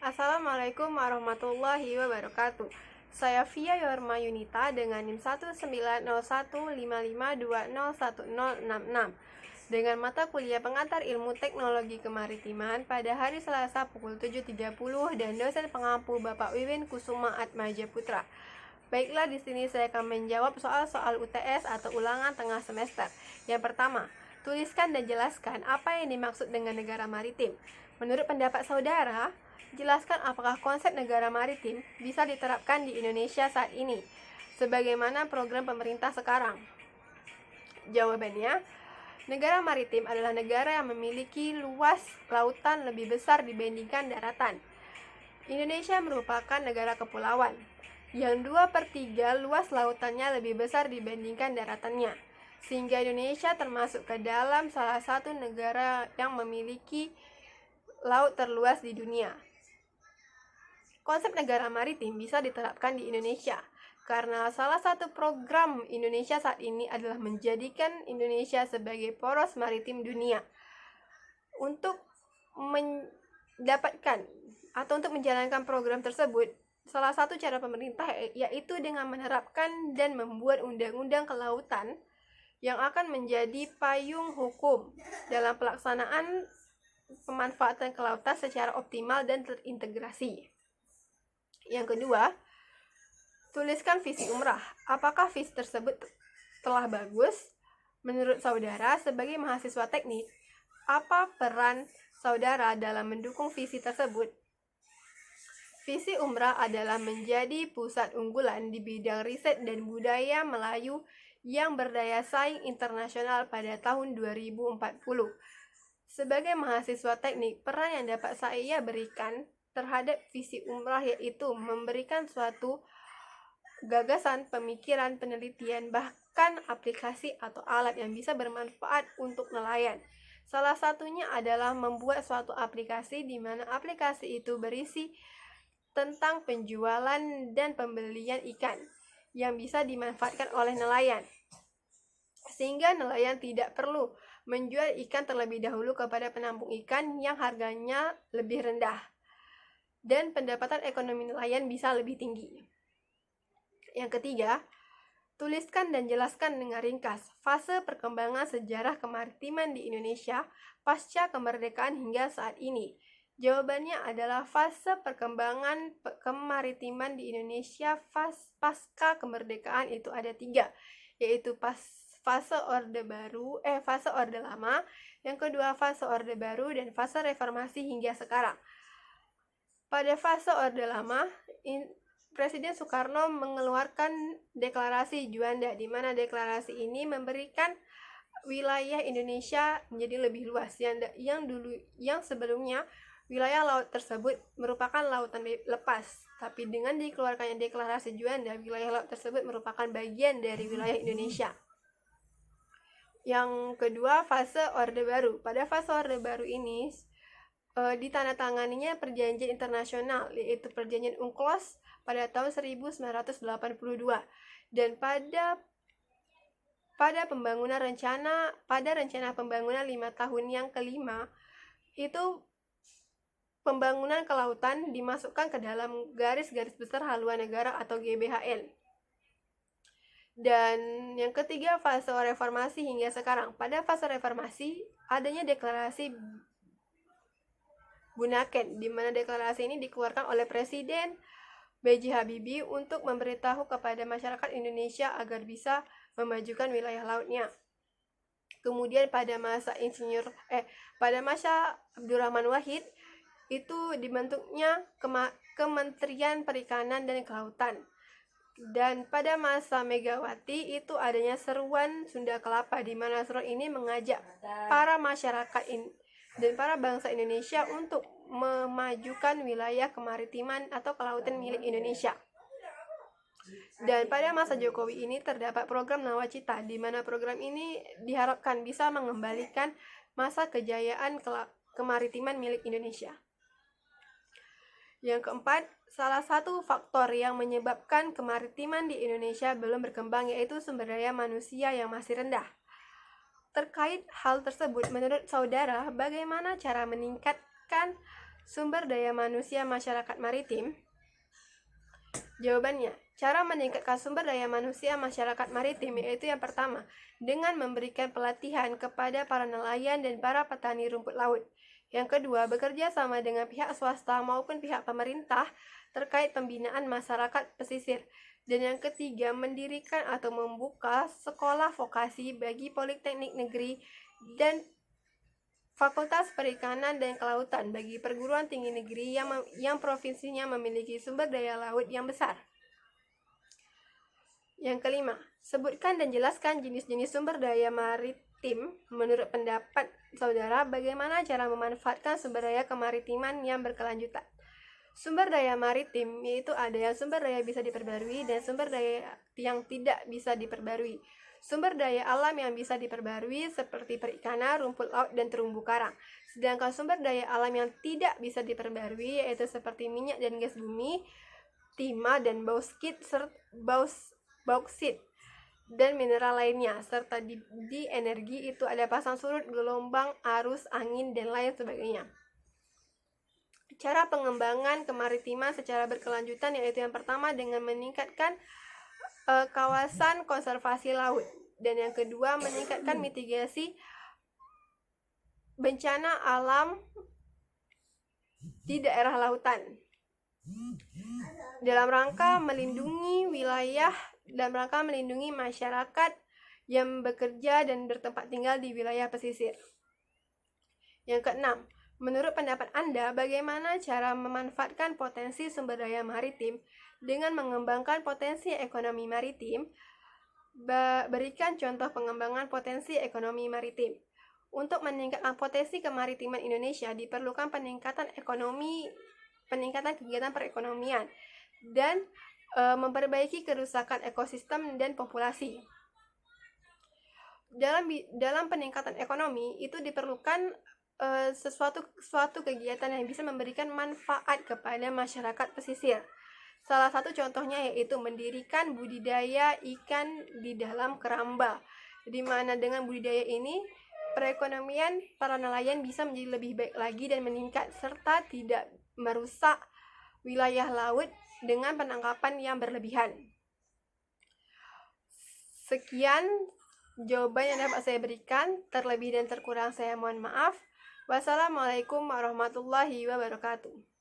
Assalamualaikum warahmatullahi wabarakatuh. Saya Via Yorma Yunita dengan NIM 1901552010066 dengan mata kuliah pengantar ilmu teknologi kemaritiman pada hari Selasa pukul 7.30 dan dosen pengampu Bapak Wiwin Kusuma Atmaja Putra. Baiklah, di sini saya akan menjawab soal-soal UTS atau ulangan tengah semester. Yang pertama, tuliskan dan jelaskan apa yang dimaksud dengan negara maritim. Menurut pendapat saudara, jelaskan apakah konsep negara maritim bisa diterapkan di Indonesia saat ini, sebagaimana program pemerintah sekarang. Jawabannya, negara maritim adalah negara yang memiliki luas lautan lebih besar dibandingkan daratan. Indonesia merupakan negara kepulauan, yang 2/3 luas lautannya lebih besar dibandingkan daratannya, sehingga Indonesia termasuk ke dalam salah satu negara yang memiliki laut terluas di dunia. Konsep negara maritim bisa diterapkan di Indonesia, karena salah satu program Indonesia saat ini adalah menjadikan Indonesia sebagai poros maritim dunia. Untuk mendapatkan atau untuk menjalankan program tersebut, salah satu cara pemerintah yaitu dengan menerapkan dan membuat undang-undang kelautan yang akan menjadi payung hukum dalam pelaksanaan pemanfaatan kelautan secara optimal dan terintegrasi. Yang kedua, tuliskan visi umrah. Apakah visi tersebut telah bagus? Menurut saudara sebagai mahasiswa teknik, apa peran saudara dalam mendukung visi tersebut? Visi umrah adalah menjadi pusat unggulan di bidang riset dan budaya Melayu yang berdaya saing internasional pada tahun 2040. Sebagai mahasiswa teknik, peran yang dapat saya berikan terhadap visi umrah yaitu memberikan suatu gagasan, pemikiran, penelitian, bahkan aplikasi atau alat yang bisa bermanfaat untuk nelayan. Salah satunya adalah membuat suatu aplikasi di mana aplikasi itu berisi tentang penjualan dan pembelian ikan yang bisa dimanfaatkan oleh nelayan, sehingga nelayan tidak perlu menjual ikan terlebih dahulu kepada penampung ikan yang harganya lebih rendah, dan pendapatan ekonomi nelayan bisa lebih tinggi. Yang ketiga, tuliskan dan jelaskan dengan ringkas fase perkembangan sejarah kemaritiman di Indonesia pasca kemerdekaan hingga saat ini. Jawabannya adalah fase perkembangan kemaritiman di Indonesia pasca kemerdekaan itu ada 3, yaitu fase Orde Baru, fase Orde Lama, yang kedua fase Orde Baru, dan fase reformasi hingga sekarang. Pada fase Orde Lama, Presiden Soekarno mengeluarkan deklarasi Juanda, di mana deklarasi ini memberikan wilayah Indonesia menjadi lebih luas yang sebelumnya wilayah laut tersebut merupakan lautan lepas, tapi dengan dikeluarkannya deklarasi Juanda, wilayah laut tersebut merupakan bagian dari wilayah Indonesia. Yang kedua, fase Orde Baru. Pada fase Orde Baru ini ditandatanganinya perjanjian internasional, yaitu perjanjian UNCLOS pada tahun 1982, dan pada rencana pembangunan 5 tahun yang kelima itu pembangunan kelautan dimasukkan ke dalam garis-garis besar haluan negara atau GBHN. Dan yang ketiga, fase reformasi hingga sekarang. Pada fase reformasi adanya deklarasi Bunaken, di mana deklarasi ini dikeluarkan oleh Presiden B.J. Habibie untuk memberitahu kepada masyarakat Indonesia agar bisa memajukan wilayah lautnya. Kemudian pada masa Abdurrahman Wahid itu dibentuknya Kementerian Perikanan dan Kelautan. Dan pada masa Megawati itu adanya seruan Sunda Kelapa, di mana seruan ini mengajak para masyarakat dan para bangsa Indonesia untuk memajukan wilayah kemaritiman atau kelautan milik Indonesia. Dan pada masa Jokowi ini terdapat program Nawacita, di mana program ini diharapkan bisa mengembalikan masa kejayaan kemaritiman milik Indonesia. Yang keempat, salah satu faktor yang menyebabkan kemaritiman di Indonesia belum berkembang yaitu sumber daya manusia yang masih rendah. Terkait hal tersebut, menurut saudara, bagaimana cara meningkatkan sumber daya manusia masyarakat maritim? Jawabannya, cara meningkatkan sumber daya manusia masyarakat maritim yaitu yang pertama, dengan memberikan pelatihan kepada para nelayan dan para petani rumput laut. Yang kedua, bekerja sama dengan pihak swasta maupun pihak pemerintah terkait pembinaan masyarakat pesisir. Dan yang ketiga, mendirikan atau membuka sekolah vokasi bagi politeknik negeri dan Fakultas Perikanan dan Kelautan bagi perguruan tinggi negeri yang provinsinya memiliki sumber daya laut yang besar. Yang kelima, sebutkan dan jelaskan jenis-jenis sumber daya maritim. Menurut pendapat saudara, bagaimana cara memanfaatkan sumber daya kemaritiman yang berkelanjutan? Sumber daya maritim yaitu ada yang sumber daya bisa diperbarui dan sumber daya yang tidak bisa diperbarui. Sumber daya alam yang bisa diperbarui seperti perikanan, rumput laut, dan terumbu karang. Sedangkan sumber daya alam yang tidak bisa diperbarui yaitu seperti minyak dan gas bumi, timah dan bauksit dan mineral lainnya, serta di energi itu ada pasang surut, gelombang, arus, angin, dan lain sebagainya. Cara pengembangan kemaritiman secara berkelanjutan yaitu yang pertama dengan meningkatkan kawasan konservasi laut, dan yang kedua meningkatkan mitigasi bencana alam di daerah lautan dalam rangka melindungi masyarakat yang bekerja dan bertempat tinggal di wilayah pesisir. Yang keenam, menurut pendapat Anda, bagaimana cara memanfaatkan potensi sumber daya maritim dengan mengembangkan potensi ekonomi maritim? Berikan contoh pengembangan potensi ekonomi maritim. Untuk meningkatkan potensi kemaritiman Indonesia diperlukan peningkatan kegiatan perekonomian dan memperbaiki kerusakan ekosistem dan populasi. Dalam peningkatan ekonomi itu diperlukan suatu kegiatan yang bisa memberikan manfaat kepada masyarakat pesisir. Salah satu contohnya yaitu mendirikan budidaya ikan di dalam keramba, di mana dengan budidaya ini perekonomian para nelayan bisa menjadi lebih baik lagi dan meningkat, serta tidak merusak wilayah laut dengan penangkapan yang berlebihan. Sekian jawaban yang dapat saya berikan, terlebih dan terkurang saya mohon maaf. Wassalamualaikum warahmatullahi wabarakatuh.